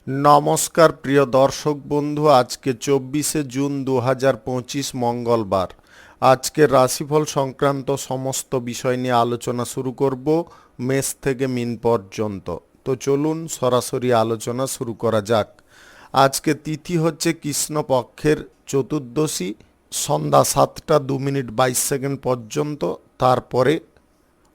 নমস্কার প্রিয় দর্শক বন্ধু, আজকে 24শে জুন 2025 মঙ্গলবার। আজকের রাশিফল সংক্রান্ত সমস্ত বিষয় নিয়ে আলোচনা শুরু করব মেষ থেকে মিন পর্যন্ত। তো চলুন সরাসরি আলোচনা শুরু করা যাক। আজকে তিথি হচ্ছে কৃষ্ণপক্ষের চতুর্দশী, সন্ধ্যা 7টা 2 মিনিট 22 সেকেন্ড পর্যন্ত, তারপরে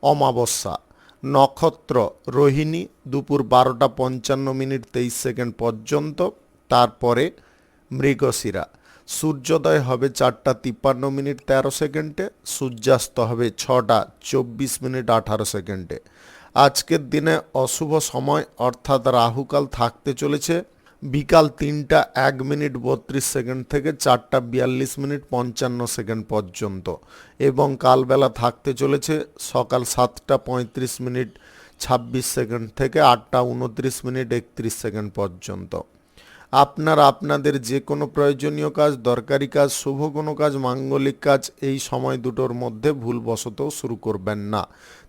অমাবস্যা। নক্ষত্র রোহিণী দুপুর 12টা 55 মিনিট 23 সেকেন্ড পর্যন্ত, তারপরে মৃগশিরা। সূর্যোদয় হবে 4টা 53 মিনিট 13 সেকেন্ডে, সূর্যাস্ত হবে 6টা 24 মিনিট 18 সেকেন্ডে। আজকের দিনে অশুভ সময় অর্থাৎ রাহুকাল থাকতে চলেছে বিকাল 3টা 1 মিনিট 32 সেকেন্ড থেকে 4টা 42 মিনিট 55 সেকেন্ড পর্যন্ত, এবং কালবেলা থাকতে চলেছে সকাল 7টা 35 মিনিট 26 সেকেন্ড থেকে 8টা 29 মিনিট 31 সেকেন্ড পর্যন্ত। আপনারা আপনাদের যে কোনো প্রয়োজনীয় কাজ, দরকারি কাজ, শুভ কোনো কাজ, মাঙ্গলিক কাজ এই সময় দুটোর মধ্যে ভুলবশত শুরু করবেন না,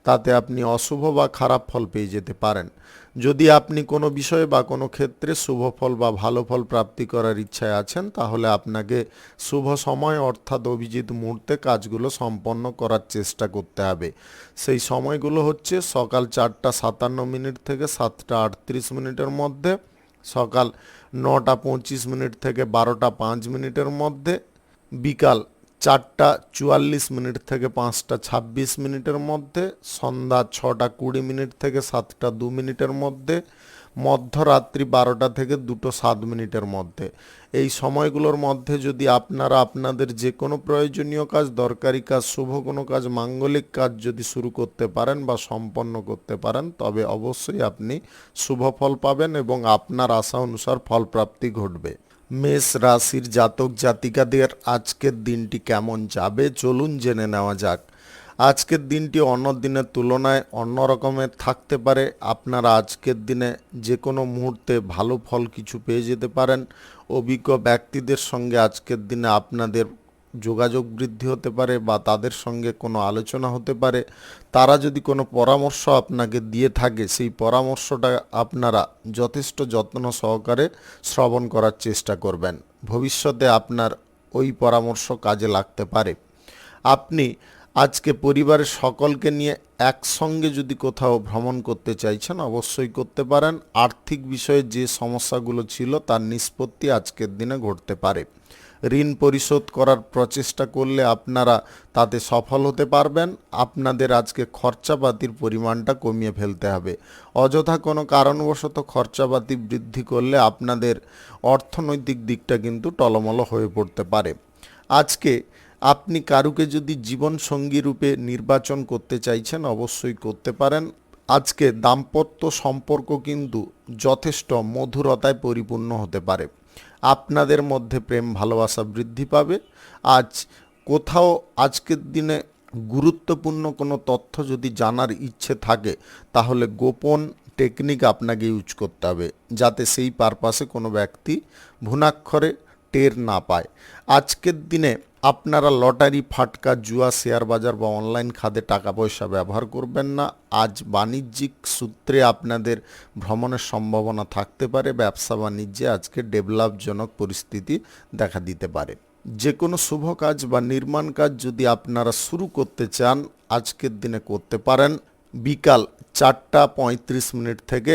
তাতে আপনি অশুভ বা খারাপ ফল পেয়ে যেতে পারেন। যদি আপনি কোনো বিষয়ে বা কোনো ক্ষেত্রে শুভ ফল বা ভালো ফল প্রাপ্তি করার ইচ্ছায় আছেন, তাহলে আপনাকে শুভ সময় অর্থাৎ অভিজিৎ মুহূর্তে কাজগুলো সম্পন্ন করার চেষ্টা করতে হবে। সেই সময়গুলো হচ্ছে সকাল 4টা 57 মিনিট থেকে 7টা 38 মিনিটের মধ্যে, সকাল 9টা 25 মিনিট থেকে 12টা 5 মিনিটের মধ্যে, বিকাল 4টা 44 মিনিট থেকে 5টা 26 মিনিটের মধ্যে, সন্ধ্যা 6টা 20 মিনিট থেকে 7টা 2 মিনিটের মধ্যে, মধ্যরাত্রি 12টা থেকে 2টো 7 মিনিটের মধ্যে। এই সময়গুলোর মধ্যে যদি আপনারা আপনাদের যে কোনো প্রয়োজনীয় কাজ, দরকারি কাজ, শুভ কোনো কাজ, মাঙ্গলিক কাজ যদি শুরু করতে পারেন বা সম্পন্ন করতে পারেন, তবে অবশ্যই আপনি শুভ ফল পাবেন এবং আপনার আশা অনুসার ফলপ্রাপ্তি ঘটবে। মেষ রাশির জাতক জাতিকাদের আজকের দিনটি কেমন যাবে চলুন জেনে নেওয়া যাক। আজকের দিনটি অন্য দিনের তুলনায় অন্য রকমের থাকতে পারে। আপনারা আজকের দিনে যে কোনো মুহূর্তে ভালো ফল কিছু পেয়ে যেতে পারেন। অভিজ্ঞ ব্যক্তিদের সঙ্গে আজকের দিনে আপনাদের যোগাযোগ বৃদ্ধি হতে পারে বা তাদের সঙ্গে কোনো আলোচনা হতে পারে। তারা যদি কোনো পরামর্শ আপনাকে দিয়ে থাকে, সেই পরামর্শটা আপনারা যথেষ্ট যত্ন সহকারে শ্রবণ করার চেষ্টা করবেন। ভবিষ্যতে আপনার ওই পরামর্শ কাজে লাগতে পারে। আপনি আজকে পরিবারের সকলকে নিয়ে একসঙ্গে যদি কোথাও ভ্রমণ করতে চাইছেন, অবশ্যই করতে পারেন। আর্থিক বিষয়ে যে সমস্যাগুলো ছিল তার নিষ্পত্তি আজকের দিনে ঘটতে পারে। ঋণ পরিশোধ করার প্রচেষ্টা করলে আপনারা তাতে সফল হতে পারবেন। আপনাদের আজকে খরচাপাতির পরিমাণটা কমিয়ে ফেলতে হবে। অযথা কোনো কারণবশত খরচাপাতি বৃদ্ধি করলে আপনাদের অর্থনৈতিক দিকটা কিন্তু টলমল হয়ে পড়তে পারে। আজকে আপনি কারুকে যদি জীবন সঙ্গী রূপে নির্বাচন করতে চাইছেন, অবশ্যই করতে পারেন। আজকে দাম্পত্য সম্পর্ক কিন্তু যথেষ্ট মধুরতায় পরিপূর্ণ হতে পারে। আপনাদের মধ্যে প্রেম ভালোবাসা বৃদ্ধি পাবে। আজ কোথাও আজকের দিনে গুরুত্বপূর্ণ কোনো তথ্য যদি জানার ইচ্ছে থাকে, তাহলে গোপন টেকনিক আপনাকে ইউজ করতে হবে, যাতে সেই পারপাসে কোনো ব্যক্তি ভুনাক্ষরে টের না পায়। আজকের দিনে আপনারা লটারি, ফাটকা, জুয়া, শেয়ার বাজার বা অনলাইন খাতে টাকা পয়সা ব্যবহার করবেন না। আজ বাণিজ্যিক সূত্রে আপনাদের ভ্রমণের সম্ভাবনা থাকতে পারে। ব্যবসা বাণিজ্যে আজকে ডেভেলপজনক পরিস্থিতি দেখা দিতে পারে। যে কোনো শুভ কাজ বা নির্মাণ কাজ যদি আপনারা শুরু করতে চান, আজকের দিনে করতে পারেন। বিকাল 4টা 35 মিনিট থেকে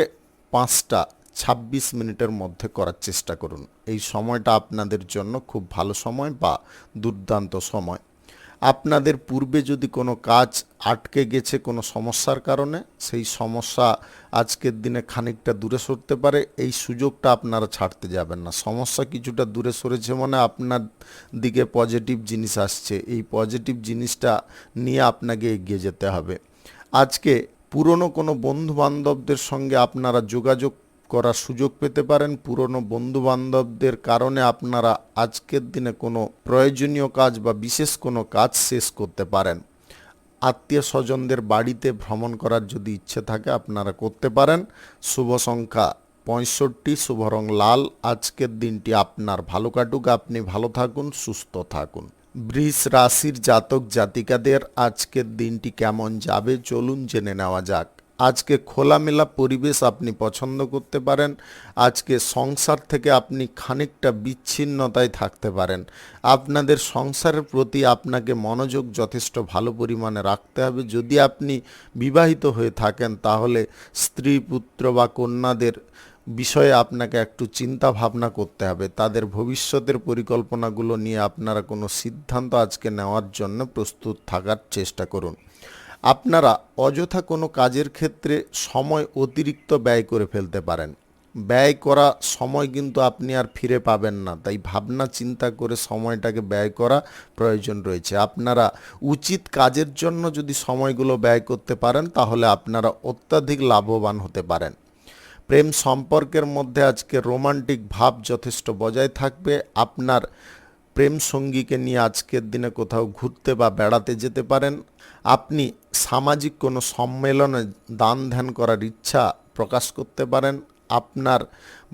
5টা 26 মিনিটের মধ্যে করার চেষ্টা করুন। এই সময়টা আপনাদের জন্য খুব ভালো সময় বা দুর্দান্ত সময়। আপনাদের পূর্বে যদি কোনো কাজ আটকে গেছে কোনো সমস্যার কারণে, সেই সমস্যা আজকের দিনে খানিকটা দূরে সরতে পারে। এই সুযোগটা আপনারা ছাড়তে যাবেন না। সমস্যা কিছুটা দূরে সরেছে মানে আপনার দিকে পজিটিভ জিনিস আসছে। এই পজিটিভ জিনিসটা নিয়ে আপনাকে এগিয়ে যেতে হবে। আজকে পুরনো কোনো বন্ধু বান্ধবদের সঙ্গে আপনারা যোগাযোগ করার সুযোগ পেতে পারেন। পুরনো বন্ধু বান্ধবদের কারণে আপনারা আজকের দিনে কোনো প্রয়োজনীয় কাজ বা বিশেষ কোনো কাজ শেষ করতে পারেন। আত্মীয় স্বজনদের বাড়িতে ভ্রমণ করার যদি ইচ্ছে থাকে, আপনারা করতে পারেন। শুভ সংখ্যা 65, শুভ রং লাল। আজকের দিনটি আপনার ভালো কাটুক, আপনি ভালো থাকুন, সুস্থ থাকুন। বৃষ রাশির জাতক জাতিকাদের আজকের দিনটি কেমন যাবে চলুন জেনে নেওয়া যাক। আজকে খোলামেলা পরিবেশ আপনি পছন্দ করতে পারেন। আজকে সংসার থেকে আপনি খানিকটা বিচ্ছিন্নতায় থাকতে পারেন। আপনাদের সংসারের প্রতি আপনাকে মনোযোগ যথেষ্ট ভালো পরিমাণে রাখতে হবে। যদি আপনি বিবাহিত হয়ে থাকেন তাহলে স্ত্রী, পুত্র বা কন্যাদের বিষয়ে আপনাকে একটু চিন্তা ভাবনা করতে হবে। তাদের ভবিষ্যতের পরিকল্পনাগুলো নিয়ে আপনারা কোনো সিদ্ধান্ত আজকে নেওয়ার জন্য প্রস্তুত থাকার চেষ্টা করুন। আপনারা অযথা কোনো কাজের ক্ষেত্রে সময় অতিরিক্ত ব্যয় করে ফেলতে পারেন। ব্যয় করা সময় কিন্তু আপনি আর ফিরে পাবেন না, তাই ভাবনা চিন্তা করে সময়টাকে ব্যয় করা প্রয়োজন রয়েছে। আপনারা উচিত কাজের জন্য যদি সময়গুলো ব্যয় করতে পারেন তাহলে আপনারা অত্যাধিক লাভবান হতে পারেন। প্রেম সম্পর্কের মধ্যে আজকে রোমান্টিক ভাব যথেষ্ট বজায় থাকবে। আপনার প্রেম সঙ্গীকে নিয়ে আজকের দিনে কোথাও ঘুরতে বা বেড়াতে যেতে পারেন। আপনি সামাজিক কোনো সম্মেলনে দান ধ্যান করার ইচ্ছা প্রকাশ করতে পারেন। আপনার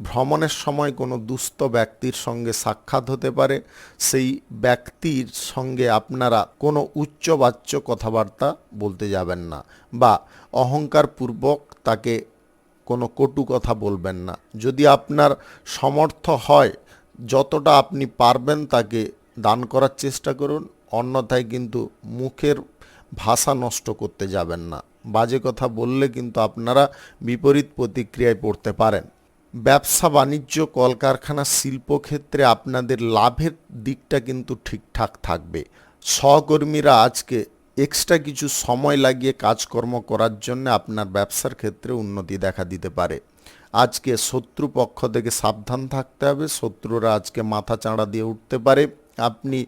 ভ্রমণের সময় কোনো দুস্থ ব্যক্তির সঙ্গে সাক্ষাৎ হতে পারে। সেই ব্যক্তির সঙ্গে আপনারা কোনো উচ্চবাচ্য কথাবার্তা বলতে যাবেন না বা অহংকারপূর্বক তাকে কোনো কটু কথা বলবেন না। যদি আপনার সমর্থ হয় যতটা আপনি পারবেন তাকে দান করার চেষ্টা করুন, অন্যথায় কিন্তু মুখের ভাষা নষ্ট করতে যাবেন না। বাজে কথা বললে কিন্তু আপনারা বিপরীত প্রতিক্রিয়ায় পড়তে পারেন। ব্যবসা বাণিজ্য, কলকারখানা, শিল্পক্ষেত্রে আপনাদের লাভের দিকটা কিন্তু ঠিকঠাক থাকবে। সহকর্মীরা আজকে এক্সট্রা কিছু সময় লাগিয়ে কাজকর্ম করার জন্য আপনার ব্যবসার ক্ষেত্রে উন্নতি দেখা দিতে পারে। আজকে শত্রু পক্ষ থেকে সাবধান থাকতে হবে। শত্রুরা আজকে মাথা চাড়া দিয়ে উঠতে পারে। আপনি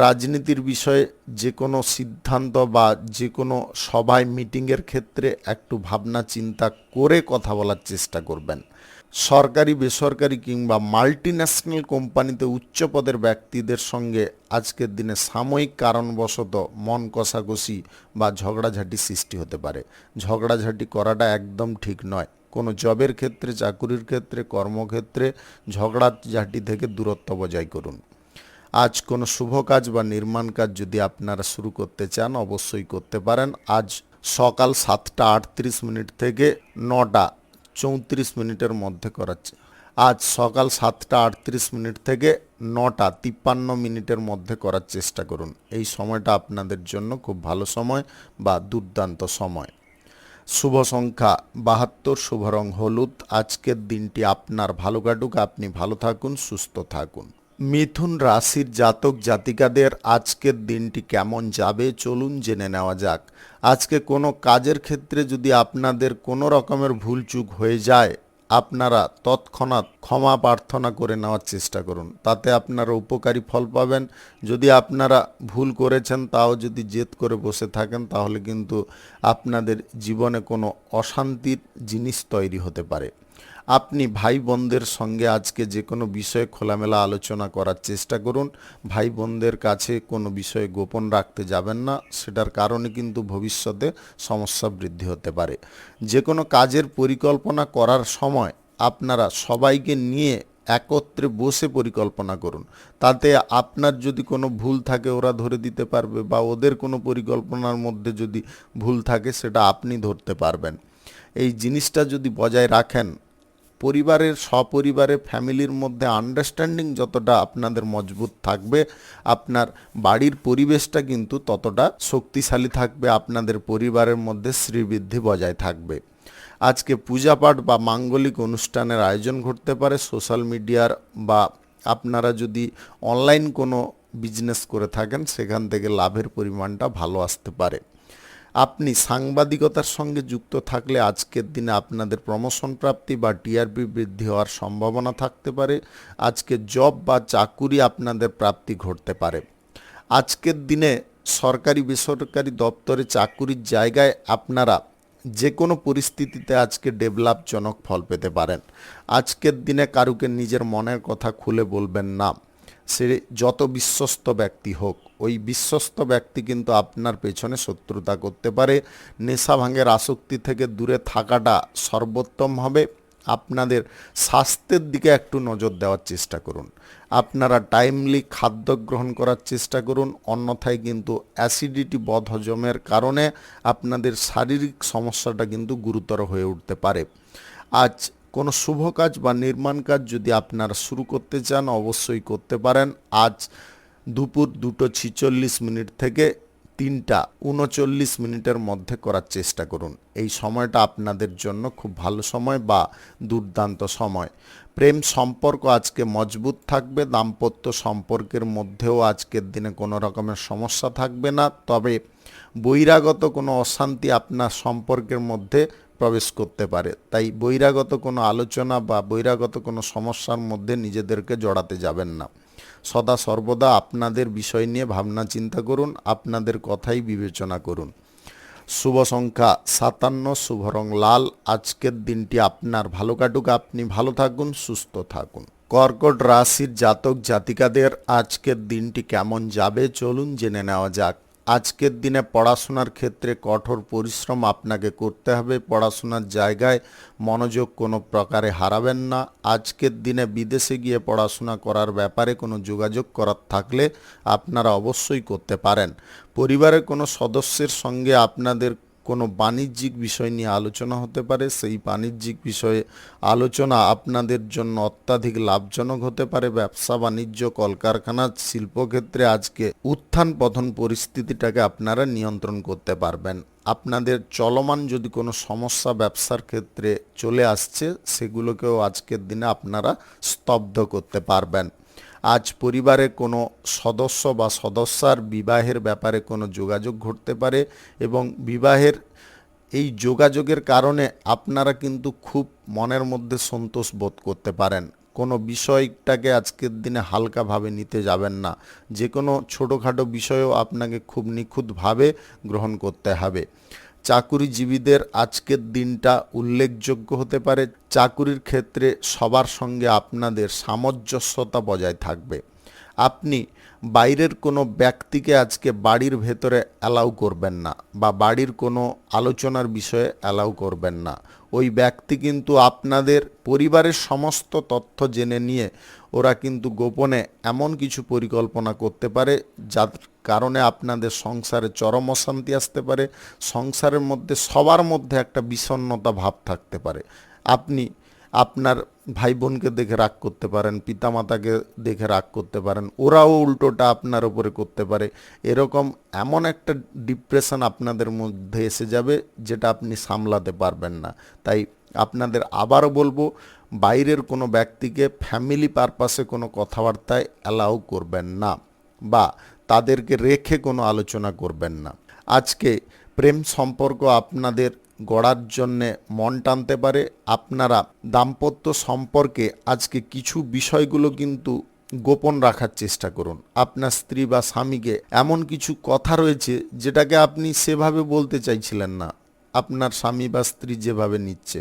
রাজনীতির বিষয়ে যে কোনো সিদ্ধান্ত বা যে কোনো সভায় মিটিংয়ের ক্ষেত্রে একটু ভাবনা চিন্তা করে কথা বলার চেষ্টা করবেন। সরকারি, বেসরকারি কিংবা মাল্টিন্যাশনাল কোম্পানিতে উচ্চ পদের ব্যক্তিদের সঙ্গে আজকের দিনে সাময়িক কারণবশত মন কষাকষি বা ঝগড়াঝাটি সৃষ্টি হতে পারে। ঝগড়াঝাটি করাটা একদম ঠিক নয়। কোনো জবের ক্ষেত্রে, চাকুরির ক্ষেত্রে, কর্মক্ষেত্রে ঝগড়াঝাটি থেকে দূরত্ব বজায় করুন। আজ কোনো শুভ কাজ বা নির্মাণ কাজ যদি আপনারা শুরু করতে চান অবশ্যই করতে পারেন। আজ সকাল 7:38 থেকে 9:34 মধ্যে করাচ্ছে। আজ সকাল 7:38 থেকে 9:53 মধ্যে করার চেষ্টা করুন। এই সময়টা আপনাদের জন্য খুব ভালো সময় বা দুর্দান্ত সময়। শুভ সংখ্যা 72, শুভ রং হলুদ। আজকের দিনটি আপনার ভালো কাটুক, আপনি ভালো থাকুন, সুস্থ থাকুন। মিথুন রাশির জাতক জাতিকাদের আজকের দিনটি কেমন যাবে চলুন জেনে নেওয়া যাক। আজকে কোনো কাজের ক্ষেত্রে যদি আপনাদের কোনো রকমের ভুলচুক হয়ে যায় আপনারা তৎক্ষণাৎ ক্ষমা প্রার্থনা করে নেওয়ার চেষ্টা করুন, তাতে আপনারা উপকারী ফল পাবেন। যদি আপনারা ভুল করেছেন তাও যদি জেদ করে বসে থাকেন তাহলে কিন্তু আপনাদের জীবনে কোনো অশান্তির জিনিস তৈরি হতে পারে। আপনি ভাই বোনদের সঙ্গে আজকে যে কোনো বিষয়ে খোলামেলা আলোচনা করার চেষ্টা করুন। ভাই বোনদের কাছে কোনো বিষয়ে গোপন রাখতে যাবেন না, সেটার কারণে কিন্তু ভবিষ্যতে সমস্যা বৃদ্ধি হতে পারে। যে কোনো কাজের পরিকল্পনা করার সময় আপনারা সবাইকে নিয়ে একত্রে বসে পরিকল্পনা করুন, তাতে আপনার যদি কোনো ভুল থাকে ওরা ধরে দিতে পারবে বা ওদের কোনো পরিকল্পনার মধ্যে যদি ভুল থাকে সেটা আপনি ধরতে পারবেন। এই জিনিসটা যদি বজায় রাখেন পরিবারের, সপরিবারে, ফ্যামিলির মধ্যে আন্ডারস্ট্যান্ডিং যতটা আপনাদের মজবুত থাকবে আপনার বাড়ির পরিবেশটা কিন্তু ততটা শক্তিশালী থাকবে। আপনাদের পরিবারের মধ্যে শ্রীবৃদ্ধি বজায় থাকবে। আজকে পূজাপাঠ বা মাঙ্গলিক অনুষ্ঠানের আয়োজন ঘটতে পারে। সোশ্যাল মিডিয়ার বা আপনারা যদি অনলাইন কোনো বিজনেস করে থাকেন সেখান থেকে লাভের পরিমাণটা ভালো আসতে পারে। আপনি সাংবাদিকতার সঙ্গে যুক্ত থাকলে আজকের দিনে আপনাদের প্রমোশন প্রাপ্তি বা টিআরপি বৃদ্ধি হওয়ার সম্ভাবনা থাকতে পারে। আজকে জব বা চাকুরি আপনাদের প্রাপ্তি ঘটতে পারে। আজকের দিনে সরকারি বেসরকারি দপ্তরে চাকুরির জায়গায় আপনারা যে কোনো পরিস্থিতিতে আজকে ডেভেলপজনক ফল পেতে পারেন। আজকের দিনে কারুকে নিজের মনের কথা খুলে বলবেন না, সে যত বিশ্বস্ত ব্যক্তি হোক। ওই বিশ্বস্ত ব্যক্তি কিন্তু আপনার পেছনে শত্রুতা করতে পারে। নেশা ভাঙের আসক্তি থেকে দূরে থাকাটা সর্বোত্তম হবে। আপনাদের স্বাস্থ্যের দিকে একটু নজর দেওয়ার চেষ্টা করুন। আপনারা টাইমলি খাদ্য গ্রহণ করার চেষ্টা করুন, অন্যথায় কিন্তু অ্যাসিডিটি বদহজমের কারণে আপনাদের শারীরিক সমস্যাটা কিন্তু গুরুতর হয়ে উঠতে পারে। আজ কোনো শুভ কাজ বা নির্মাণ কাজ যদি আপনারা শুরু করতে চান অবশ্যই করতে পারেন। আজ দুপুর 2:46 থেকে 3:39 মধ্যে করার চেষ্টা করুন। এই সময়টা আপনাদের জন্য খুব ভালো সময় বা দুর্দান্ত সময়। প্রেম সম্পর্ক আজকে মজবুত থাকবে, দাম্পত্য সম্পর্কের মধ্যেও আজকের দিনে কোনো রকমের সমস্যা থাকবে না। তবে বহিরাগত কোনো অশান্তি আপনার সম্পর্কের মধ্যে প্রবেশ করতে পারে, তাই বহিরাগত কোনো আলোচনা বা বহিরাগত কোনো সমস্যার মধ্যে নিজেদেরকে জড়াতে যাবেন না। সদা সর্বদা আপনাদের বিষয় নিয়ে ভাবনা চিন্তা করুন, আপনাদের কথাই বিবেচনা করুন। শুভ সংখ্যা 57, শুভ রং লাল। আজকের দিনটি আপনার ভালো কাটুক, আপনি ভালো থাকুন, সুস্থ থাকুন। কর্কট রাশির জাতক জাতিকাদের আজকের দিনটি কেমন যাবে চলুন জেনে নেওয়া যাক। আজকের দিনে পড়াশোনার ক্ষেত্রে কঠোর পরিশ্রম আপনাকে করতে হবে। পড়াশোনার জায়গায় মনোযোগ কোনো প্রকারে হারাবেন না। আজকের দিনে বিদেশে গিয়ে পড়াশোনা করার ব্যাপারে কোনো যোগাযোগ করার থাকলে আপনারা অবশ্যই করতে পারেন। পরিবারের কোনো সদস্যের সঙ্গে আপনাদের কোনো বাণিজ্যিক বিষয় নিয়ে আলোচনা হতে পারে। সেই বাণিজ্যিক বিষয়ে আলোচনা আপনাদের জন্য অত্যাধিক লাভজনক হতে পারে। ব্যবসা বাণিজ্য, কলকারখানা, শিল্পক্ষেত্রে আজকে উত্থান পতন পরিস্থিতিটাকে আপনারা নিয়ন্ত্রণ করতে পারবেন। আপনাদের চলমান যদি কোনো সমস্যা ব্যবসার ক্ষেত্রে চলে আসছে সেগুলোকেও আজকের দিনে আপনারা স্তব্ধ করতে পারবেন। আজ পরিবারে কোনো সদস্য বা সদস্যার বিবাহের ব্যাপারে কোনো যোগাযোগ ঘটতে পারে এবং বিবাহের এই যোগাযোগের কারণে আপনারা কিন্তু খুব মনের মধ্যে সন্তোষ বোধ করতে পারেন। কোনো বিষয়টাকে আজকের দিনে হালকাভাবে নিতে যাবেন না। যে কোনো ছোটোখাটো বিষয়ও আপনাকে খুব নিখুঁতভাবে গ্রহণ করতে হবে। চাকুরিজীবীদের আজকের দিনটা উল্লেখযোগ্য হতে পারে। চাকুরির ক্ষেত্রে সবার সঙ্গে আপনাদের সামঞ্জস্যতা বজায় থাকবে। আপনি বাইরের কোনো ব্যক্তিকে আজকে বাড়ির ভেতরে অ্যালাউ করবেন না বা বাড়ির কোনো আলোচনার বিষয়ে অ্যালাউ করবেন না। ওই ব্যক্তি কিন্তু আপনাদের পরিবারের সমস্ত তথ্য জেনে নিয়ে ওরা কিন্তু গোপনে এমন কিছু পরিকল্পনা করতে পারে যার কারণে আপনাদের সংসারে চরম অশান্তি আসতে পারে। সংসারের মধ্যে সবার মধ্যে একটা বিষণ্ণতা ভাব থাকতে পারে। আপনি আপনার ভাই বোনকে দেখে রাগ করতে পারেন, পিতামাতাকে দেখে রাগ করতে পারেন, ওরাও উল্টোটা আপনার উপরে করতে পারে। এরকম এমন একটা ডিপ্রেশন আপনাদের মধ্যে এসে যাবে যেটা আপনি সামলাতে পারবেন না। তাই আপনাদের আবারও বলবো, বাইরের কোনো ব্যক্তিকে ফ্যামিলি পারপাসে কোনো কথাবার্তায় অ্যালাউ করবেন না বা তাদেরকে রেখে কোনো আলোচনা করবেন না। আজকে প্রেম সম্পর্ক আপনাদের গড়ার জন্যে মন টানতে পারে। আপনারা দাম্পত্য সম্পর্কে আজকে কিছু বিষয়গুলো কিন্তু গোপন রাখার চেষ্টা করুন। আপনার স্ত্রী বা স্বামীকে এমন কিছু কথা রয়েছে যেটাকে আপনি সেভাবে বলতে চাইছিলেন না, আপনার স্বামী বা স্ত্রী যেভাবে নিচ্ছে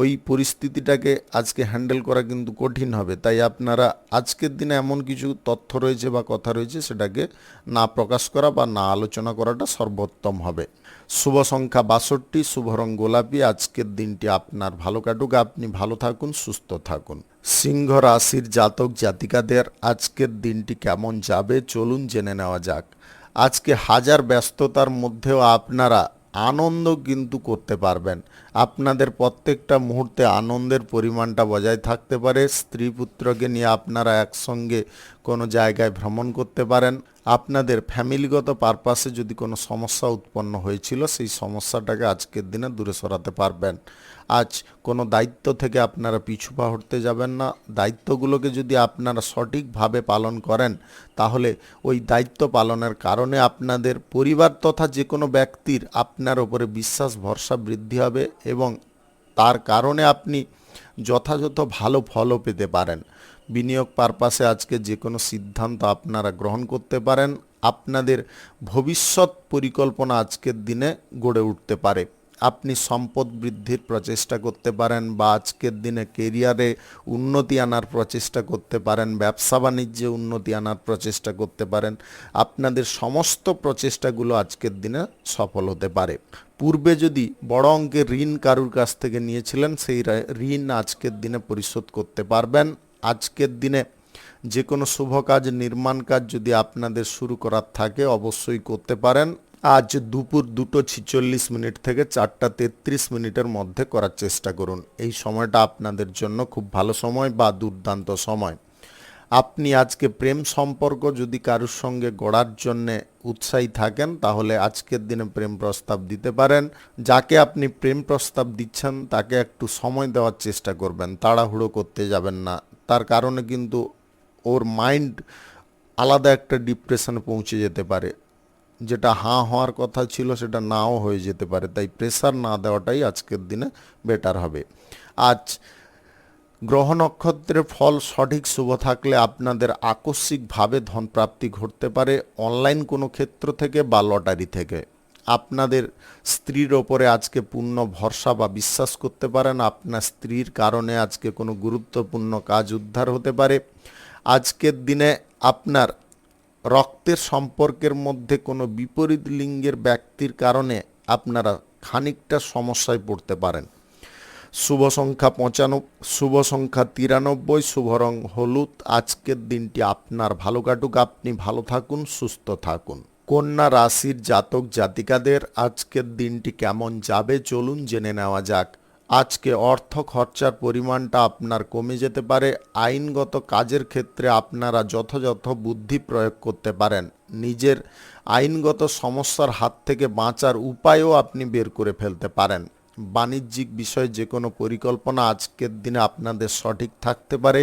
ওই পরিস্থিতিটাকে আজকে হ্যান্ডেল করা কিন্তু কঠিন হবে। তাই আপনারা আজকের দিনে এমন কিছু তথ্য রয়েছে বা কথা রয়েছে সেটাকে না প্রকাশ করা বা না আলোচনা করাটা সর্বোত্তম হবে। শুভ সংখ্যা 62, শুভ রং গোলাপি। আজকের দিনটি আপনার ভালো কাটুক, আপনি ভালো থাকুন, সুস্থ থাকুন। সিংহ রাশির জাতক জাতিকাদের আজকের দিনটি কেমন যাবে চলুন জেনে নেওয়া যাক। আজকে হাজার ব্যস্ততার মধ্যেও আপনারা আনন্দ কিন্তু করতে পারবেন। আপনাদের প্রত্যেকটা মুহূর্তে আনন্দের পরিমাণটা বজায় থাকতে পারে। স্ত্রী পুত্রকে নিয়ে আপনারা একসঙ্গে কোনো জায়গায় ভ্রমণ করতে পারেন। আপনাদের ফ্যামিলিগত পারপাসে যদি কোনো সমস্যা উৎপন্ন হয়েছিল সেই সমস্যাটাকে আজকের দিনে দূরে সরাতে পারবেন। আজ কোনো দায়িত্ব থেকে আপনারা পিছু পা হটতে যাবেন না। দায়িত্বগুলোকে যদি আপনারা সঠিকভাবে পালন করেন তাহলে ওই দায়িত্ব পালনের কারণে আপনাদের পরিবার তথা যে কোনো ব্যক্তির আপনার ওপরে বিশ্বাস ভরসা বৃদ্ধি হবে এবং তার কারণে আপনি যথাযথ ভালো ফলও পেতে পারেন। বিনিয়োগ পারপাসে আজকে যে কোনো সিদ্ধান্ত আপনারা গ্রহণ করতে পারেন। আপনাদের ভবিষ্যৎ পরিকল্পনা আজকের দিনে গড়ে উঠতে পারে। আপনি সম্পদ বৃদ্ধির প্রচেষ্টা করতে পারেন বা আজকের দিনে কেরিয়ারে উন্নতি আনার প্রচেষ্টা করতে পারেন, ব্যবসা বাণিজ্যে উন্নতি আনার প্রচেষ্টা করতে পারেন। আপনাদের সমস্ত প্রচেষ্টাগুলো আজকের দিনে সফল হতে পারে। পূর্বে যদি বড় অঙ্কের ঋণ কারুর কাছ থেকে নিয়েছিলেন, সেই ঋণ আজকের দিনে পরিশোধ করতে পারবেন। আজকের দিনে যে কোনো শুভ কাজ, নির্মাণ কাজ যদি আপনাদের শুরু করার থাকে অবশ্যই করতে পারেন। আজ দুপুর 2:46 থেকে 4:33 মধ্যে করার চেষ্টা করুন। এই সময়টা আপনাদের জন্য খুব ভালো সময় বা দুর্দান্ত সময়। আপনি আজকে প্রেম সম্পর্ক যদি কারুর সঙ্গে গড়ার জন্যে উৎসাহী থাকেন, তাহলে আজকের দিনে প্রেম প্রস্তাব দিতে পারেন। যাকে আপনি প্রেম প্রস্তাব দিচ্ছেন তাকে একটু সময় দেওয়ার চেষ্টা করবেন, তাড়াহুড়ো করতে যাবেন না। তার কারণে কিন্তু ওর মাইন্ড আলাদা একটা ডিপ্রেশনে পৌঁছে যেতে পারে, যেটা হাঁ হওয়ার কথা ছিল সেটা নাও হয়ে যেতে পারে। তাই প্রেসার না দেওয়াটাই আজকের দিনে বেটার হবে। আজ গ্রহ নক্ষত্রের ফল সঠিক শুভ থাকলে আপনাদের আকস্মিকভাবে ধনপ্রাপ্তি ঘটতে পারে, অনলাইন কোনো ক্ষেত্র থেকে বা লটারি থেকে। আপনাদের স্ত্রীর ওপরে আজকে পূর্ণ ভরসা বা বিশ্বাস করতে পারেন। আপনার স্ত্রীর কারণে আজকে কোনো গুরুত্বপূর্ণ কাজ উদ্ধার হতে পারে। আজকের দিনে আপনার রক্তের সম্পর্কের মধ্যে কোনো বিপরীত লিঙ্গের ব্যক্তির কারণে আপনারা খানিকটা সমস্যায় পড়তে পারেন। শুভ সংখ্যা 95, শুভ সংখ্যা 93, শুভ রং হলুদ। আজকের দিনটি আপনার ভালো কাটুক, আপনি ভালো থাকুন, সুস্থ থাকুন। কন্যা রাশির জাতক জাতিকাদের আজকের দিনটি কেমন যাবে চলুন জেনে নেওয়া যাক। আজকে অর্থ খরচার পরিমাণটা আপনার কমে যেতে পারে। আইনগত কাজের ক্ষেত্রে আপনারা যথাযথ বুদ্ধি প্রয়োগ করতে পারেন। নিজের আইনগত সমস্যার হাত থেকে বাঁচার উপায়ও আপনি বের করে ফেলতে পারেন। বাণিজ্যিক বিষয়ে যে কোনো পরিকল্পনা আজকের দিনে আপনাদের সঠিক থাকতে পারে।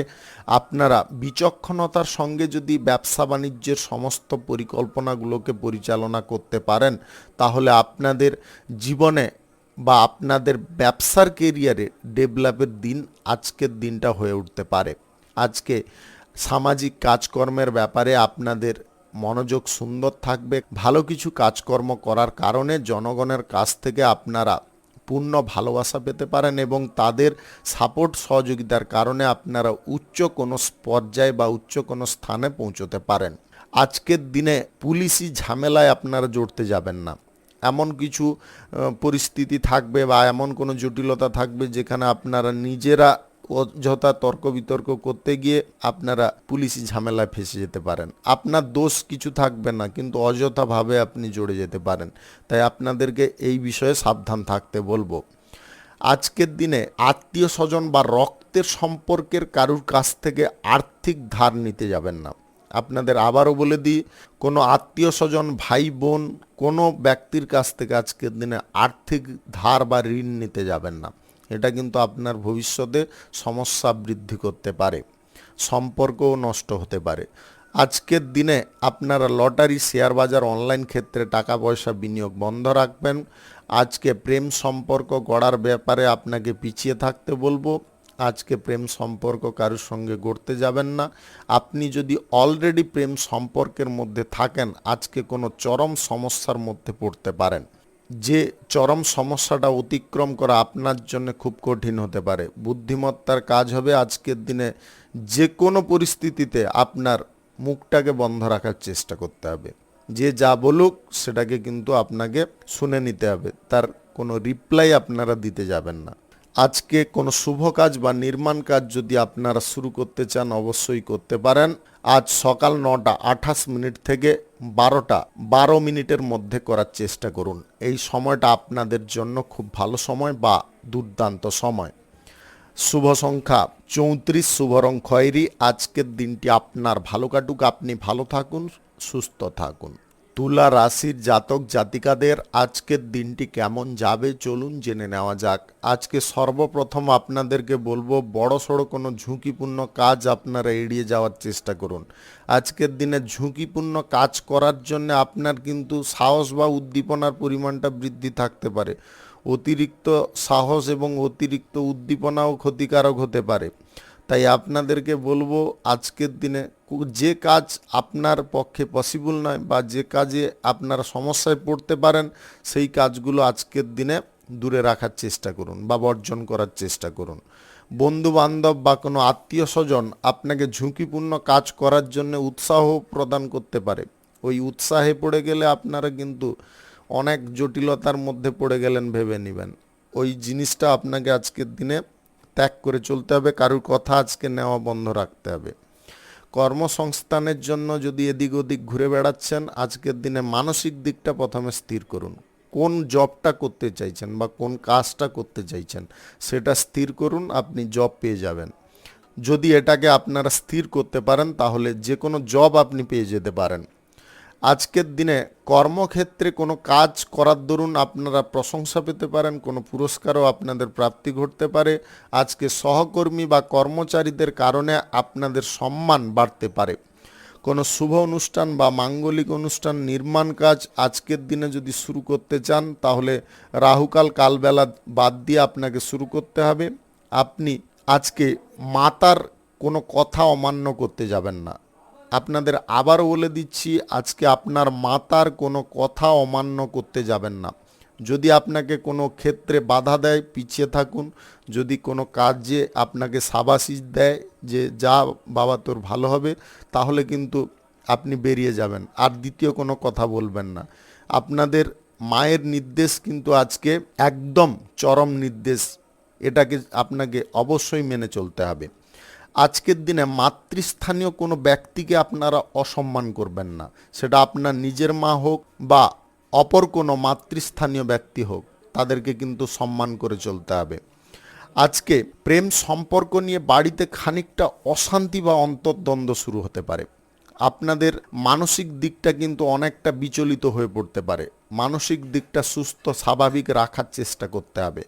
আপনারা বিচক্ষণতার সঙ্গে যদি ব্যবসা বাণিজ্যের সমস্ত পরিকল্পনাগুলোকে পরিচালনা করতে পারেন, তাহলে আপনাদের জীবনে বা আপনাদের ব্যবসার কেরিয়ারে ডেভেলপের দিন আজকের দিনটা হয়ে উঠতে পারে। আজকে সামাজিক কাজকর্মের ব্যাপারে আপনাদের মনোযোগ সুন্দর থাকবে। ভালো কিছু কাজকর্ম করার কারণে জনগণের কাছ থেকে আপনারা পূর্ণ ভালোবাসা পেতে পারেন এবং তাদের সাপোর্ট সহযোগিতার কারণে আপনারা উচ্চ কোনো পর্যায়ে বা উচ্চ কোনো স্থানে পৌঁছতে পারেন। আজকের দিনে পুলিশি ঝামেলায় আপনারা জড়তে যাবেন না। এমন কিছু পরিস্থিতি থাকবে বা এমন কোনো জটিলতা থাকবে যেখানে আপনারা নিজেরা অযথা তর্ক বিতর্ক করতে গিয়ে আপনারা পুলিশি ঝামেলায় ফেঁসে যেতে পারেন। আপনার দোষ কিছু থাকবে না, কিন্তু অযথাভাবে আপনি জড়ে যেতে পারেন। তাই আপনাদেরকে এই বিষয়ে সাবধান থাকতে বলবো। আজকের দিনে আত্মীয় স্বজন বা রক্তের সম্পর্কের কারুর কাছ থেকে আর্থিক ধার নিতে যাবেন না। আপনাদের আবারও বলে দিই, কোনো আত্মীয় স্বজন, ভাই বোন, কোনো ব্যক্তির কাছ থেকে আজকের দিনে আর্থিক ধার বা ঋণ নিতে যাবেন না। এটা কিন্তু আপনার ভবিষ্যতে সমস্যা বৃদ্ধি করতে পারে, সম্পর্কও নষ্ট হতে পারে। আজকের দিনে আপনারা লটারি, শেয়ার বাজার, অনলাইন ক্ষেত্রে টাকা পয়সা বিনিয়োগ বন্ধ রাখবেন। আজকে প্রেম সম্পর্ক গড়ার ব্যাপারে আপনাকে পিছিয়ে থাকতে বলবো। আজকে প্রেম সম্পর্ক কারোর সঙ্গে গড়তে যাবেন না। আপনি যদি অলরেডি প্রেম সম্পর্কের মধ্যে থাকেন, আজকে কোনো চরম সমস্যার মধ্যে পড়তে পারেন। যে চরম সমস্যাটা অতিক্রম করা আপনার জন্য খুব কঠিন হতে পারে। বুদ্ধিমত্তার কাজ হবে আজকের দিনে যে কোনো পরিস্থিতিতে আপনার মুখটাকে বন্ধ রাখার চেষ্টা করতে হবে। যে যা বলুক সেটাকে কিন্তু আপনাকে শুনে নিতে হবে, তার কোনো রিপ্লাই আপনারা দিতে যাবেন না। আজকে কোনো শুভ কাজ বা নির্মাণ কাজ যদি আপনারা শুরু করতে চান অবশ্যই করতে পারেন। আজ সকাল 9:28 থেকে 12:12 মধ্যে করার চেষ্টা করুন। এই সময়টা আপনাদের জন্য খুব ভালো সময় বা দুর্দান্ত সময়। শুভ সংখ্যা 34, শুভ রং খয়েরি। আজকের দিনটি আপনার ভালো কাটুক, আপনি ভালো থাকুন, সুস্থ থাকুন। তুলা রাশির জাতক জাতিকাদের আজকের দিনটি কেমন যাবে চলুন জেনে নেওয়া যাক। আজকে সর্বপ্রথম আপনাদেরকে বলবো, বড়সড় কোনো ঝুঁকিপূর্ণ কাজ আপনারা এড়িয়ে যাওয়ার চেষ্টা করুন। আজকের দিনে ঝুঁকিপূর্ণ কাজ করার জন্য আপনার কিন্তু সাহস বা উদ্দীপনার পরিমাণটা বৃদ্ধি থাকতে পারে। অতিরিক্ত সাহস এবং অতিরিক্ত উদ্দীপনাও ক্ষতিকারক হতে পারে। তাই আপনাদেরকে বলবো, আজকের দিনে যে কাজ আপনার পক্ষে পসিবল নয় বা যে কাজে আপনারা সমস্যায় পড়তে পারেন, সেই কাজগুলো আজকের দিনে দূরে রাখার চেষ্টা করুন বা বর্জন করার চেষ্টা করুন। বন্ধু বান্ধব বা কোনো আত্মীয় স্বজন আপনাকে ঝুঁকিপূর্ণ কাজ করার জন্য উৎসাহ প্রদান করতে পারে। ওই উৎসাহে পড়ে গেলে আপনারা কিন্তু অনেক জটিলতার মধ্যে পড়ে গেলেন ভেবে নেবেন। ওই জিনিসটা আপনাকে আজকের দিনে ত্যাগ করে চলতে হবে, কারুর কথা আজকে নেওয়া বন্ধ রাখতে হবে। কর্মসংস্থানের জন্য যদি এদিক ওদিক ঘুরে বেড়াচ্ছেন, আজকের দিনে মানসিক দিকটা প্রথমে স্থির করুন। কোন জবটা করতে চাইছেন বা কোন কাজটা করতে চাইছেন সেটা স্থির করুন, আপনি জব পেয়ে যাবেন। যদি এটাকে আপনারা স্থির করতে পারেন তাহলে যে কোনো জব আপনি পেয়ে যেতে পারেন। আজকের দিনে কর্মক্ষেত্রে কোনো কাজ করার দরুন আপনারা প্রশংসা পেতে পারেন, কোনো পুরস্কারও আপনাদের প্রাপ্তি ঘটতে পারে। আজকে সহকর্মী বা কর্মচারীদের কারণে আপনাদের সম্মান বাড়তে পারে। কোনো শুভ অনুষ্ঠান বা মাঙ্গলিক অনুষ্ঠান, নির্মাণ কাজ আজকের দিনে যদি শুরু করতে চান তাহলে রাহুকাল কালবেলা বাদ দিয়ে আপনাকে শুরু করতে হবে। আপনি আজকে মাতার কোনো কথা অমান্য করতে যাবেন না। আপনাদের আবারও বলে দিচ্ছি, আজকে আপনার মাতার কোনো কথা অমান্য করতে যাবেন না। যদি আপনাকে কোনো ক্ষেত্রে বাধা দেয়, পিছিয়ে থাকুন। যদি কোনো কাজে আপনাকে শাবাশিস দেয় যে যা বাবা তোর ভালো হবে, তাহলে কিন্তু আপনি বেরিয়ে যাবেন, আর দ্বিতীয় কোনো কথা বলবেন না। আপনাদের মায়ের নির্দেশ কিন্তু আজকে একদম চরম নির্দেশ, এটাকে আপনাকে অবশ্যই মেনে চলতে হবে। আজকের দিনে মাতৃস্থানীয় কোনো ব্যক্তিকে আপনারা অসম্মান করবেন না, সেটা আপনার নিজের মা হোক বা অপর কোনো মাতৃস্থানীয় ব্যক্তি হোক, তাদেরকে কিন্তু সম্মান করে চলতে হবে। আজকে প্রেম সম্পর্ক নিয়ে বাড়িতে খানিকটা অশান্তি বা অন্তর্দ্বন্দ্ব শুরু হতে পারে। আপনাদের মানসিক দিকটা কিন্তু অনেকটা বিচলিত হয়ে পড়তে পারে। মানসিক দিকটা সুস্থ স্বাভাবিক রাখার চেষ্টা করতে হবে।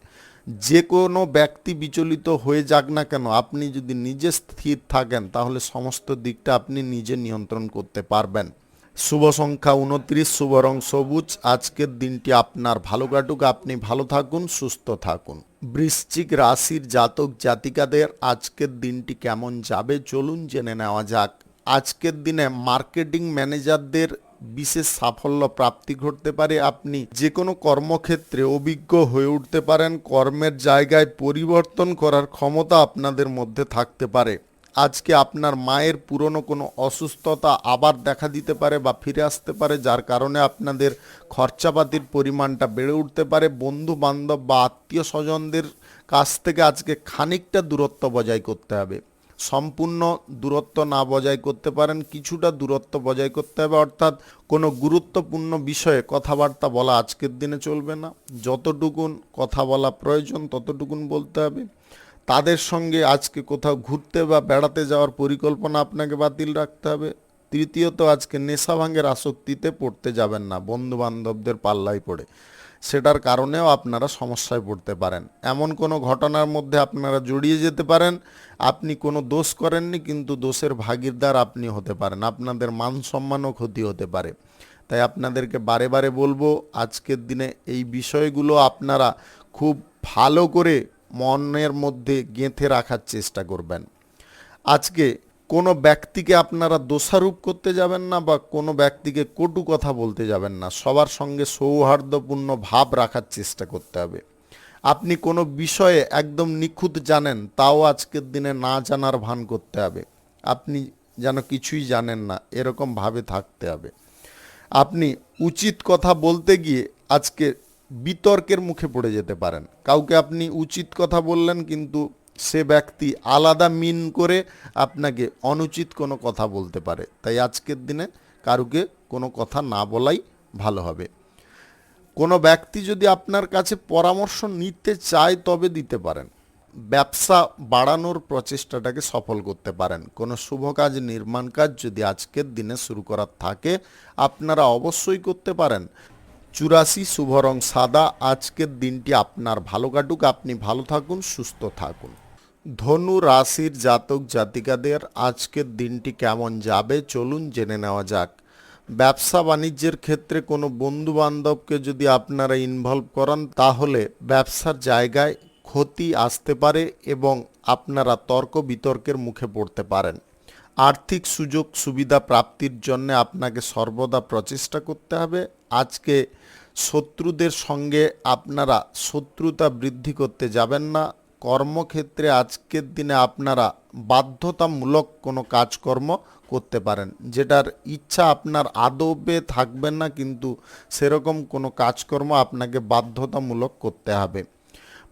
যে কোনো ব্যক্তি বিচলিত হয়ে যাক না কেন, আপনি যদি নিজে স্থির থাকেন তাহলে সমস্ত দিকটা আপনি নিজে নিয়ন্ত্রণ করতে পারবেন। শুভ সংখ্যা 29, শুভ রং সবুজ। আজকের দিনটি আপনার ভালো কাটুক, আপনি ভালো থাকুন, সুস্থ থাকুন। বৃশ্চিক রাশির জাতক জাতিকাদের আজকের দিনটি কেমন যাবে চলুন জেনে নেওয়া যাক। আজকের দিনে মার্কেটিং ম্যানেজারদের বিশেষ সাফল্য প্রাপ্তি ঘটতে পারে। আপনি যে কোনো কর্মক্ষেত্রে অভিজ্ঞ হয়ে উঠতে পারেন। কর্মের জায়গায় পরিবর্তন করার ক্ষমতা আপনাদের মধ্যে থাকতে পারে। আজকে আপনার মায়ের পুরনো কোনো অসুস্থতা আবার দেখা দিতে পারে বা ফিরে আসতে পারে, যার কারণে আপনাদের খরচাপাতির পরিমাণটা বেড়ে উঠতে পারে। বন্ধু বান্ধব বা আত্মীয় স্বজনদের কাছ থেকে আজকে খানিকটা দূরত্ব বজায় করতে হবে। সম্পূর্ণ দূরত্ব না বজায় করতে পারেন, কিছুটা দূরত্ব বজায় করতে হবে। অর্থাৎ কোনো গুরুত্বপূর্ণ বিষয়ে কথাবার্তা বলা আজকের দিনে চলবে না। যতটুকুন কথা বলা প্রয়োজন ততটুকুন বলতে হবে। তাদের সঙ্গে আজকে কোথাও ঘুরতে বা বেড়াতে যাওয়ার পরিকল্পনা আপনাকে বাতিল রাখতে হবে। তৃতীয়ত, আজকে নেশা ভাঙের আসক্তিতে পড়তে যাবেন না, বন্ধু বান্ধবদের পাল্লায় পড়ে। সেটার কারণেও আপনারা সমস্যায় পড়তে পারেন। এমন কোনো ঘটনার মধ্যে আপনারা জড়িয়ে যেতে পারেন, আপনি কোনো দোষ করেননি কিন্তু দোষের ভাগীদার আপনি হতে পারেন। আপনাদের মান সম্মানও ক্ষতি হতে পারে। তাই আপনাদেরকে বারে বারে বলবো, আজকের দিনে এই বিষয়গুলো আপনারা খুব ভালো করে মনের মধ্যে গেঁথে রাখার চেষ্টা করবেন। আজকে কোনো ব্যক্তিকে আপনারা দোষারোপ করতে যাবেন না বা কোনো ব্যক্তিকে কটু কথা বলতে যাবেন না। সবার সঙ্গে সৌহার্দ্যপূর্ণ ভাব রাখার চেষ্টা করতে হবে। আপনি কোনো বিষয়ে একদম নিখুঁত জানেন, তাও আজকের দিনে না জানার ভান করতে হবে। আপনি যেন কিছুই জানেন না, এরকম ভাবে থাকতে হবে। আপনি উচিত কথা বলতে গিয়ে আজকে বিতর্কের মুখে পড়ে যেতে পারেন। কাউকে আপনি উচিত কথা বললেন কিন্তু সে ব্যক্তি আলাদা মিন করে আপনাকে অনুচিত কোনো কথা বলতে পারে। তাই আজকের দিনে কারুকে কোনো কথা না বলাই ভালো হবে। কোনো ব্যক্তি যদি আপনার কাছে পরামর্শ নিতে চায় তবে দিতে পারেন। ব্যবসা বাড়ানোর প্রচেষ্টাটাকে সফল করতে পারেন। কোনো শুভ কাজ, নির্মাণ কাজ যদি আজকের দিনে শুরু করার থাকে আপনারা অবশ্যই করতে পারেন। 84, শুভ রং সাদা। আজকের দিনটি আপনার ভালো কাটুক, আপনি ভালো থাকুন, সুস্থ থাকুন। ধনু রাশির জাতক জাতিকাদের আজকের দিনটি কেমন যাবে চলুন জেনে নেওয়া যাক। ব্যবসা বাণিজ্যের ক্ষেত্রে কোনো বন্ধু বান্ধবকে যদি আপনারা ইনভলভ করান তাহলে ব্যবসার জায়গায় ক্ষতি আসতে পারে এবং আপনারা তর্ক বিতর্কের মুখে পড়তে পারেন। আর্থিক সুযোগ সুবিধা প্রাপ্তির জন্য আপনাকে সর্বদা প্রচেষ্টা করতে হবে। আজকে শত্রুদের সঙ্গে আপনারা শত্রুতা বৃদ্ধি করতে যাবেন না। কর্মক্ষেত্রে আজকের দিনে আপনারা বাধ্যতামূলক কোনো কাজকর্ম করতে পারেন, যেটার ইচ্ছা আপনার আদবে থাকবে না, কিন্তু সেরকম কোনো কাজকর্ম আপনাকে বাধ্যতামূলক করতে হবে।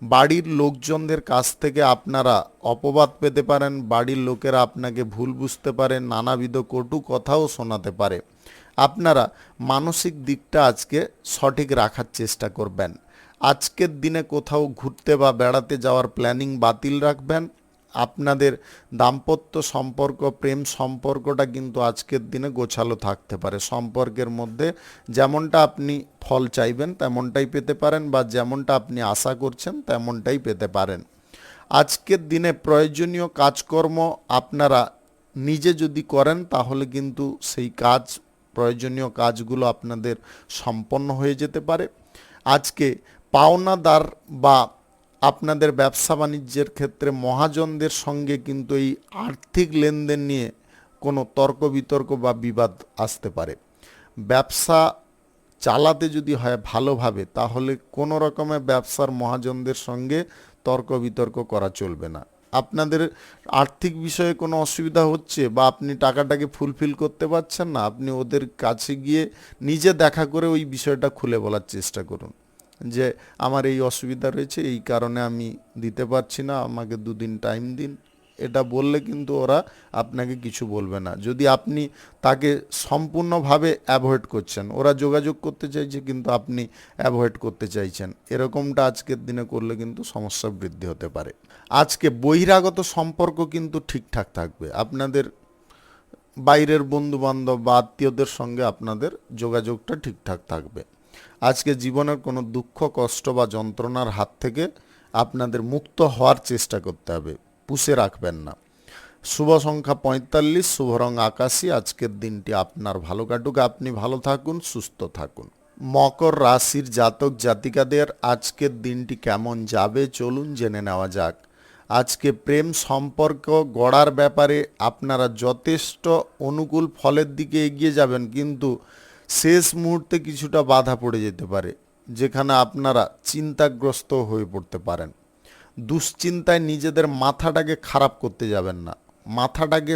বাড়ির লোকজনদের কাছ থেকে আপনারা অপবাদ পেতে পারেন, বাড়ির লোকেরা আপনাকে ভুল বুঝতে পারে, নানাবিধ কটু কথাও শোনাতে পারে। আপনারা মানসিক দিকটা আজকে সঠিক রাখার চেষ্টা করবেন। আজকের দিনে কোথাও ঘুরতে বা বেড়াতে যাওয়ার প্ল্যানিং বাতিল রাখবেন। আপনাদের দাম্পত্য সম্পর্ক, প্রেম সম্পর্কটা কিন্তু আজকের দিনে গোছালো থাকতে পারে। সম্পর্কের মধ্যে যেমনটা আপনি ফল চাইবেন তেমনটাই পেতে পারেন, বা যেমনটা আপনি আশা করছেন তেমনটাই পেতে পারেন। আজকের দিনে প্রয়োজনীয় কাজকর্ম আপনারা নিজে যদি করেন তাহলে কিন্তু সেই প্রয়োজনীয় কাজগুলো আপনাদের সম্পন্ন হয়ে যেতে পারে। আজকে পাওনাদার বা আপনাদের ব্যবসা বাণিজ্যের ক্ষেত্রে মহাজনদের সঙ্গে কিন্তু এই আর্থিক লেনদেন নিয়ে কোনো তর্ক বিতর্ক বা বিবাদ আসতে পারে। ব্যবসা চালাতে যদি হয় ভালোভাবে, তাহলে কোনো রকমের ব্যবসার মহাজনদের সঙ্গে তর্ক বিতর্ক করা চলবে না। আপনাদের আর্থিক বিষয়ে কোনো অসুবিধা হচ্ছে বা আপনি টাকাটাকে ফুলফিল করতে পারছেন না, আপনি ওদের কাছে গিয়ে নিজে দেখা করে ওই বিষয়টা খুলে বলার চেষ্টা করুন যে আমার এই অসুবিধা রয়েছে, এই কারণে আমি দিতে পারছি না, আমাকে 2 দিন টাইম দিন। এটা বললে কিন্তু ওরা আপনাকে কিছু বলবে না। যদি আপনি তাকে সম্পূর্ণভাবে অ্যাভয়েড করছেন, ওরা যোগাযোগ করতে চাইছে কিন্তু আপনি অ্যাভয়েড করতে চাইছেন, এরকমটা আজকের দিনে করলে কিন্তু সমস্যা বৃদ্ধি হতে পারে। আজকে বহিরাগত সম্পর্ক কিন্তু ঠিকঠাক থাকবে। আপনাদের বাইরের বন্ধুবান্ধব বা আত্মীয়দের সঙ্গে আপনাদের যোগাযোগটা ঠিকঠাক থাকবে। আজকে জীবনের কোনো দুঃখ, কষ্ট বা যন্ত্রণার হাত থেকে আপনাদের মুক্ত হওয়ার চেষ্টা করতে হবে, পুষে রাখবেন না। শুভ সংখ্যা 45, শুভ রং আকাশী। আজকের দিনটি আপনার ভালো কাটুক, আপনি ভালো থাকুন, সুস্থ থাকুন। মকর রাশির জাতক জাতিকাদের আজকের দিনটি কেমন যাবে চলুন জেনে নেওয়া যাক। আজকে প্রেম সম্পর্ক গড়ার ব্যাপারে আপনারা যথেষ্ট অনুকূল ফলের দিকে এগিয়ে যাবেন, কিন্তু শেষ মুহূর্তে কিছুটা বাধা পড়ে যেতে পারে, যেখানে আপনারা চিন্তাগ্রস্ত হয়ে পড়তে পারেন। দুশ্চিন্তায় নিজেদের মাথাটাকে খারাপ করতে যাবেন না, মাথাটাকে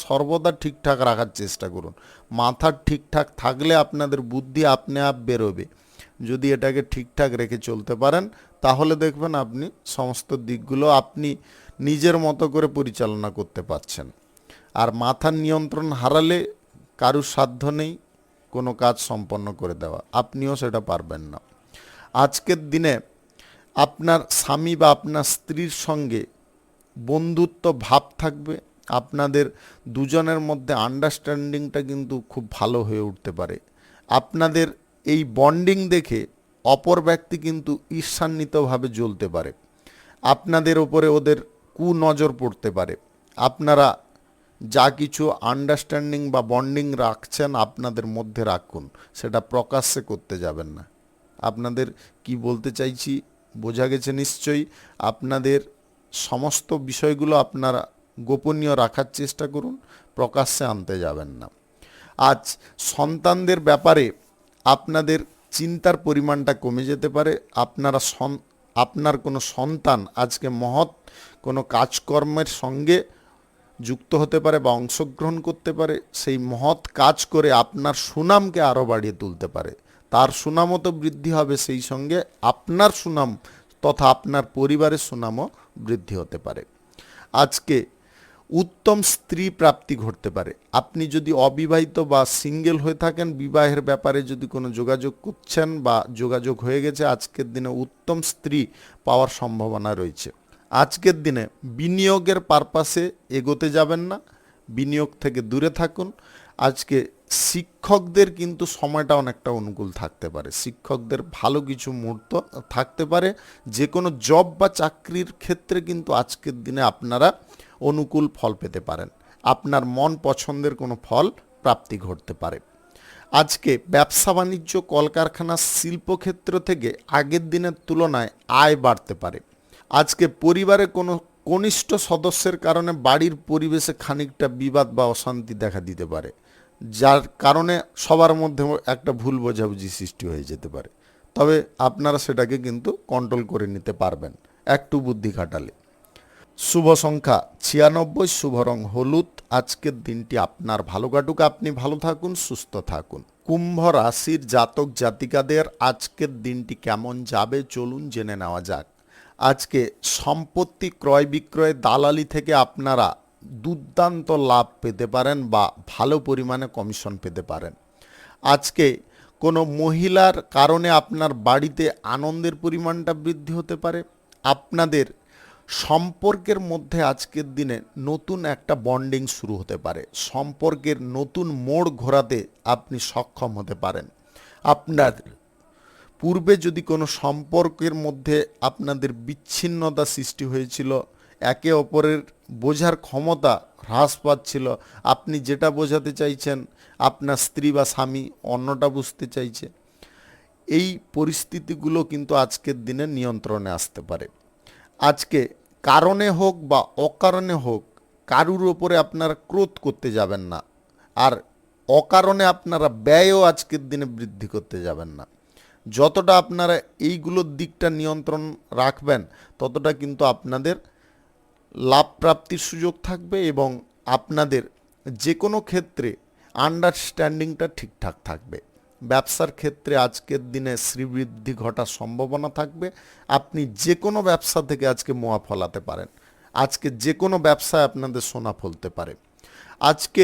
সর্বদা ঠিকঠাক রাখার চেষ্টা করুন। মাথা ঠিকঠাক থাকলে আপনাদের বুদ্ধি আপনি আপ বেরোবে। যদি এটাকে ঠিকঠাক রেখে চলতে পারেন তাহলে দেখবেন আপনি সমস্ত দিকগুলো আপনি নিজের মতো করে পরিচালনা করতে পারছেন। আর মাথার নিয়ন্ত্রণ হারালে কারুর সাধ্য নেই কোনো কাজ সম্পন্ন করে দেওয়া, আপনিও সেটা পারবেন না। আজকের দিনে আপনার স্বামী বা আপনার স্ত্রীর সঙ্গে বন্ধুত্ব ভাব থাকবে। আপনাদের দুজনের মধ্যে আন্ডারস্ট্যান্ডিংটা কিন্তু খুব ভালো হয়ে উঠতে পারে। আপনাদের এই বন্ডিং দেখে অপর ব্যক্তি কিন্তু ঈর্ষান্বিতভাবে জ্বলতে পারে, আপনাদের ওপরে ওদের কুনজর পড়তে পারে। আপনারা যা কিছু আন্ডারস্ট্যান্ডিং বা বন্ডিং রাখছেন আপনাদের মধ্যে রাখুন, সেটা প্রকাশ্যে করতে যাবেন না। আপনাদের কি বলতে চাইছি বোঝা গেছে নিশ্চয়ই। আপনাদের সমস্ত বিষয়গুলো আপনারা গোপনীয় রাখার চেষ্টা করুন, প্রকাশ্যে আনতে যাবেন না। আজ সন্তানদের ব্যাপারে আপনাদের চিন্তার পরিমাণটা কমে যেতে পারে। আপনার কোনো সন্তান আজকে মহৎ কোনো কাজকর্মের সঙ্গে যুক্ত হতে পারে বা অংশগ্রহণ করতে পারে, সেই মহৎ কাজ করে আপনার সুনামকে আরও বাড়িয়ে তুলতে পারে। তার সুনামও তো বৃদ্ধি হবে, সেই সঙ্গে আপনার সুনাম তথা আপনার পরিবারের সুনামও বৃদ্ধি হতে পারে। আজকে উত্তম স্ত্রী প্রাপ্তি ঘটতে পারে। আপনি যদি অবিবাহিত বা সিঙ্গেল হয়ে থাকেন, বিবাহের ব্যাপারে যদি কোনো যোগাযোগ করছেন বা যোগাযোগ হয়ে গেছে, আজকের দিনে উত্তম স্ত্রী পাওয়ার সম্ভাবনা রয়েছে। আজকের দিনে বিনিয়োগের পারপাসে এগোতে যাবেন না, বিনিয়োগ থেকে দূরে থাকুন। আজকে শিক্ষকদের কিন্তু সময়টা অনেকটা অনুকূল থাকতে পারে, শিক্ষকদের ভালো কিছু মুহূর্ত থাকতে পারে। যে কোনো জব বা চাকরির ক্ষেত্রে কিন্তু আজকের দিনে আপনারা অনুকূল ফল পেতে পারেন, আপনার মন পছন্দের কোনো ফল প্রাপ্তি ঘটতে পারে। আজকে ব্যবসা বাণিজ্য, কলকারখানা, শিল্পক্ষেত্র থেকে আগের দিনের তুলনায় আয় বাড়তে পারে। আজকে পরিবারে কোনো কনিষ্ঠ সদস্যের কারণে বাড়ির পরিবেশে খানিকটা বিবাদ বা অশান্তি দেখা দিতে পারে, যার কারণে সবার মধ্যে একটা ভুল বোঝাবুঝি সৃষ্টি হয়ে যেতে পারে। তবে আপনারা সেটাকে কিন্তু কন্ট্রোল করে নিতে পারবেন, একটু বুদ্ধি খাটালে। শুভ সংখ্যা 96, শুভ রং হলুদ। আজকের দিনটি আপনার ভালো কাটুক, আপনি ভালো থাকুন, সুস্থ থাকুন। কুম্ভ রাশির জাতক জাতিকাদের আজকের দিনটি কেমন যাবে চলুন জেনে নেওয়া যাক। আজকে সম্পত্তি ক্রয় বিক্রয় দালালি থেকে আপনারা দুর্দান্ত লাভ পেতে পারেন বা ভালো পরিমাণে কমিশন পেতে পারেন। আজকে কোনো মহিলার কারণে আপনার বাড়িতে আনন্দের পরিমাণটা বৃদ্ধি হতে পারে। আপনাদের সম্পর্কের মধ্যে আজকের দিনে নতুন একটা বন্ডিং শুরু হতে পারে। সম্পর্কের নতুন মোড় ঘোরাতে আপনি সক্ষম হতে পারেন। আপনার পূর্বে যদি কোনো সম্পর্কের মধ্যে আপনাদের বিচ্ছিন্নতা সৃষ্টি হয়েছিল, একে অপরের বোঝার ক্ষমতা হ্রাস পাচ্ছিল, আপনি যেটা বোঝাতে চাইছেন আপনার স্ত্রী বা স্বামী অন্যটা বুঝতে চাইছে, এই পরিস্থিতিগুলো কিন্তু আজকের দিনে নিয়ন্ত্রণে আসতে পারে। আজকে কারণে হোক বা অকারণে হোক কারুর ওপরে আপনারা ক্রোধ করতে যাবেন না, আর অকারণে আপনারা ব্যয়ও আজকের দিনে বৃদ্ধি করতে যাবেন না। যতটা আপনারা এইগুলোর দিকটা নিয়ন্ত্রণ রাখবেন ততটা কিন্তু আপনাদের লাভ প্রাপ্তির সুযোগ থাকবে এবং আপনাদের যে কোনো ক্ষেত্রে আন্ডারস্ট্যান্ডিংটা ঠিকঠাক থাকবে। ব্যবসার ক্ষেত্রে আজকের দিনে শ্রীবৃদ্ধি ঘটার সম্ভাবনা থাকবে। আপনি যে কোনো ব্যবসা থেকে আজকে মোয়া ফলাতে পারেন। আজকে যে কোনো ব্যবসায় আপনাদের সোনা ফলতে পারে। আজকে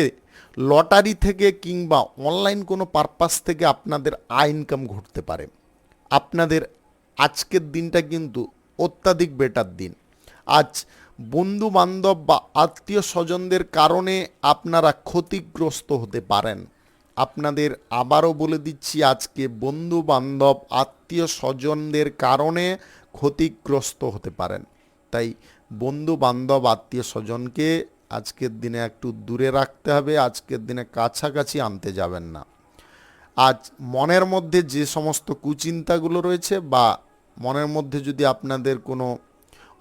লটারি থেকে কিংবা অনলাইন কোনো পারপাস থেকে আপনাদের আয় ইনকাম ঘটতে পারে। আপনাদের আজকের দিনটা কিন্তু অত্যাধিক বেটার দিন। আজ বন্ধু বান্ধব বা আত্মীয় স্বজনদের কারণে আপনারা ক্ষতিগ্রস্ত হতে পারেন। আপনাদের আবারও বলে দিচ্ছি, আজকে বন্ধু বান্ধব আত্মীয় স্বজনদের কারণে ক্ষতিগ্রস্ত হতে পারেন। তাই বন্ধু বান্ধব আত্মীয় স্বজনকে আজকের দিনে একটু দূরে রাখতে হবে। আজকের দিনে কাছাকাছি আনতে যাবেন না। আজ মনের মধ্যে যে সমস্ত কুচিন্তাগুলো রয়েছে বা মনের মধ্যে যদি আপনাদের কোনো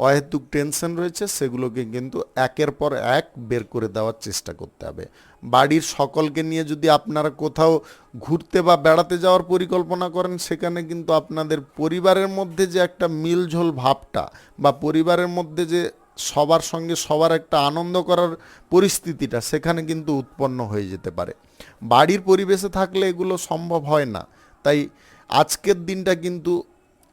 অহেতুক টেনশন রয়েছে সেগুলোকে কিন্তু একের পর এক বের করে দেওয়ার চেষ্টা করতে হবে। বাড়ির সকলকে নিয়ে যদি আপনারা কোথাও ঘুরতে বা বেড়াতে যাওয়ার পরিকল্পনা করেন, সেখানে কিন্তু আপনাদের পরিবারের মধ্যে যে একটা মিলঝোল ভাবটা বা পরিবারের মধ্যে যে সবার সঙ্গে সবার একটা আনন্দ করার পরিস্থিতিটা সেখানে কিন্তু উৎপন্ন হয়ে যেতে পারে। বাড়ির পরিবেশে থাকলে এগুলো সম্ভব হয় না। তাই আজকের দিনটা কিন্তু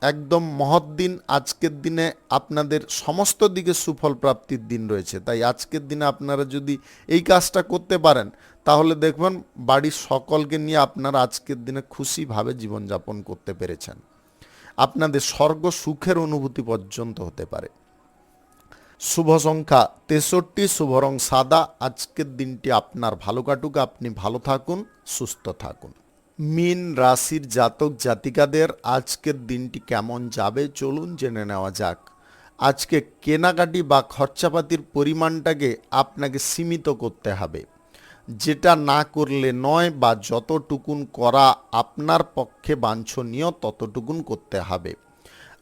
একদম মহৎ দিন। আজকের দিনে আপনাদের সমস্ত দিকে সুফল প্রাপ্তির দিন রয়েছে। তাই আজকের দিনে আপনারা যদি এই কাজটা করতে পারেন তাহলে দেখবেন বাড়ির সকলকে নিয়ে আপনারা আজকের দিনে খুশিভাবে জীবনযাপন করতে পেরেছেন। আপনাদের স্বর্গ সুখের অনুভূতি পর্যন্ত হতে পারে। শুভ সংখ্যা 63, শুভ রং সাদা। আজকের দিনটি আপনার ভালো কাটুক, আপনি ভালো থাকুন, সুস্থ থাকুন। মীন রাশির জাতক জাতিকাদের আজকের দিনটি কেমন যাবে চলুন জেনে নেওয়া যাক। আজকে কেনাকাটি বা খরচাপাতির পরিমাণটাকে আপনাকে সীমিত করতে হবে। যেটা না করলে নয় বা যতটুকুন করা আপনার পক্ষে বাঞ্ছনীয় ততটুকুন করতে হবে।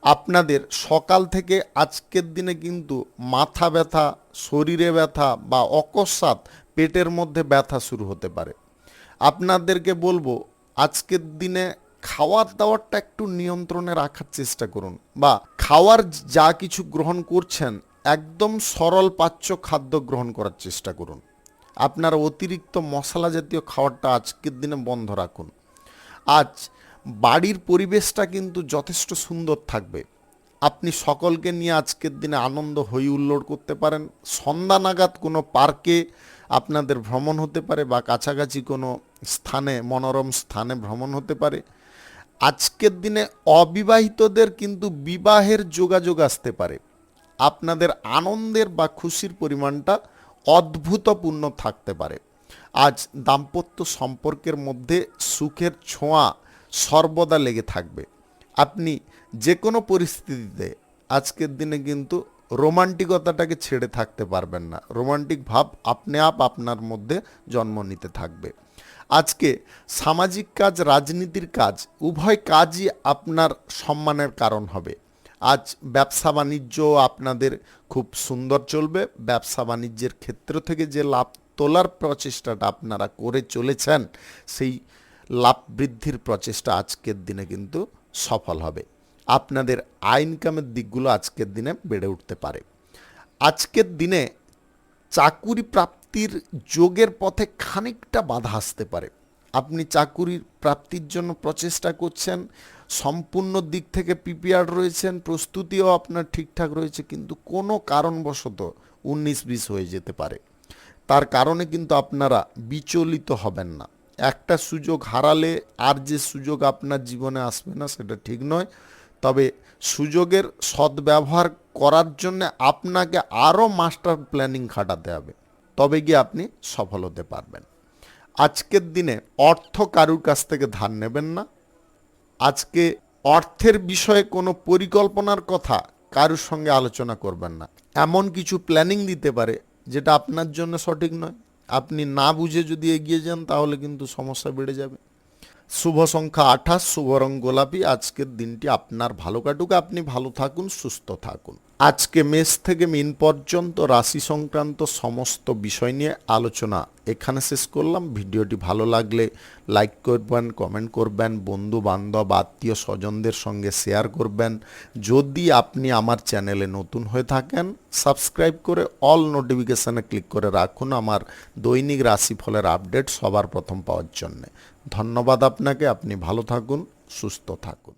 আপনাদের সকাল থেকে আজকের দিনে কিন্তু মাথা ব্যথা, শরীরে ব্যথা বা অকস্মাৎ পেটের মধ্যে ব্যথা শুরু হতে পারে। আপনাদেরকে বলবো আজকের দিনে খাওয়ার দাওয়ারটা একটু নিয়ন্ত্রণে রাখার চেষ্টা করুন, বা খাওয়ার যা কিছু গ্রহণ করছেন একদম সরল পাচ্য খাদ্য গ্রহণ করার চেষ্টা করুন। আপনারা অতিরিক্ত মশলা জাতীয় খাবারটা আজকের দিনে বন্ধ রাখুন। আজ বাড়ির পরিবেশটা কিন্তু যথেষ্ট সুন্দর থাকবে। আপনি সকলকে নিয়ে আজকের দিনে আনন্দ হই হুল্লোড় করতে পারেন। সন্ধ্যা নাগাদ কোনো পার্কে আপনাদের ভ্রমণ হতে পারে বা কাছাকাছি কোনো স্থানে, মনোরম স্থানে ভ্রমণ হতে পারে। আজকের দিনে অবিবাহিতদের কিন্তু বিবাহের যোগাযোগ আসতে পারে। আপনাদের আনন্দের বা খুশির পরিমাণটা অদ্ভুতপূর্ণ থাকতে পারে। আজ দাম্পত্য সম্পর্কের মধ্যে সুখের ছোঁয়া সর্বদা লেগে থাকবে। আপনি যে কোনো পরিস্থিতিতে আজকের দিনে কিন্তু রোমান্টিকতাটাকে ছেড়ে থাকতে পারবেন না। রোমান্টিক ভাব আপনি আপনার মধ্যে জন্ম নিতে থাকবে। আজকে সামাজিক কাজ, রাজনীতির কাজ, উভয় কাজই আপনার সম্মানের কারণ হবে। আজ ব্যবসা বাণিজ্য আপনাদের খুব সুন্দর চলবে। ব্যবসা বাণিজ্যের ক্ষেত্র থেকে যে লাভ তোলার প্রচেষ্টাটা আপনারা করে চলেছেন সেই লাভ বৃদ্ধির প্রচেষ্টা আজকের দিনে কিন্তু সফল হবে। আপনাদের আয় ইনকামের দিকগুলো আজকের দিনে বেড়ে উঠতে পারে। আজকের দিনে চাকুরি প্রাপ্তির যোগের পথে খানিকটা বাধা আসতে পারে। আপনি চাকুরির প্রাপ্তির জন্য প্রচেষ্টা করছেন, সম্পূর্ণ দিক থেকে প্রিপেয়ার্ড রয়েছেন, প্রস্তুতিও আপনার ঠিকঠাক রয়েছে, কিন্তু কোনো কারণবশত 19-20 হয়ে যেতে পারে। তার কারণে কিন্তু আপনারা বিচলিত হবেন না। একটা সুযোগ হারালে আর যে সুযোগ আপনার জীবনে আসবে না সেটা ঠিক নয়, তবে সুযোগের সদ্ব্যবহার করার জন্য আপনাকে আরও মাস্টার প্ল্যানিং খাটাতে হবে, তবে গিয়ে আপনি সফল হতে পারবেন। আজকের দিনে অর্থ কারুর কাছ থেকে ধার নেবেন না। আজকে অর্থের বিষয়ে কোনো পরিকল্পনার কথা কারুর সঙ্গে আলোচনা করবেন না। এমন কিছু প্ল্যানিং দিতে পারে যেটা আপনার জন্য সঠিক নয়। আপনি না বুঝে যদি এগিয়ে যান তাহলে কিন্তু সমস্যা বেড়ে যাবে। শুভ সংখ্যা 28, শুভ রং গোলাপি। আজকের দিনটি আপনার ভালো কাটুক, আপনি ভালো থাকুন, সুস্থ থাকুন। আজকে মেষ থেকে মীন পর্যন্ত রাশি সংক্রান্ত সমস্ত বিষয় নিয়ে আলোচনা এখানে শেষ করলাম। ভিডিওটি ভালো লাগলে লাইক করবেন, কমেন্ট করবেন, বন্ধু বান্ধব আত্মীয় স্বজনদের সঙ্গে শেয়ার করবেন। যদি আপনি আমার চ্যানেলে নতুন হয়ে থাকেন, সাবস্ক্রাইব করে অল নোটিফিকেশানে ক্লিক করে রাখুন আমার দৈনিক রাশিফলের আপডেট সবার প্রথম পাওয়ার জন্যে। ধন্যবাদ আপনাকে। আপনি ভালো থাকুন, সুস্থ থাকুন।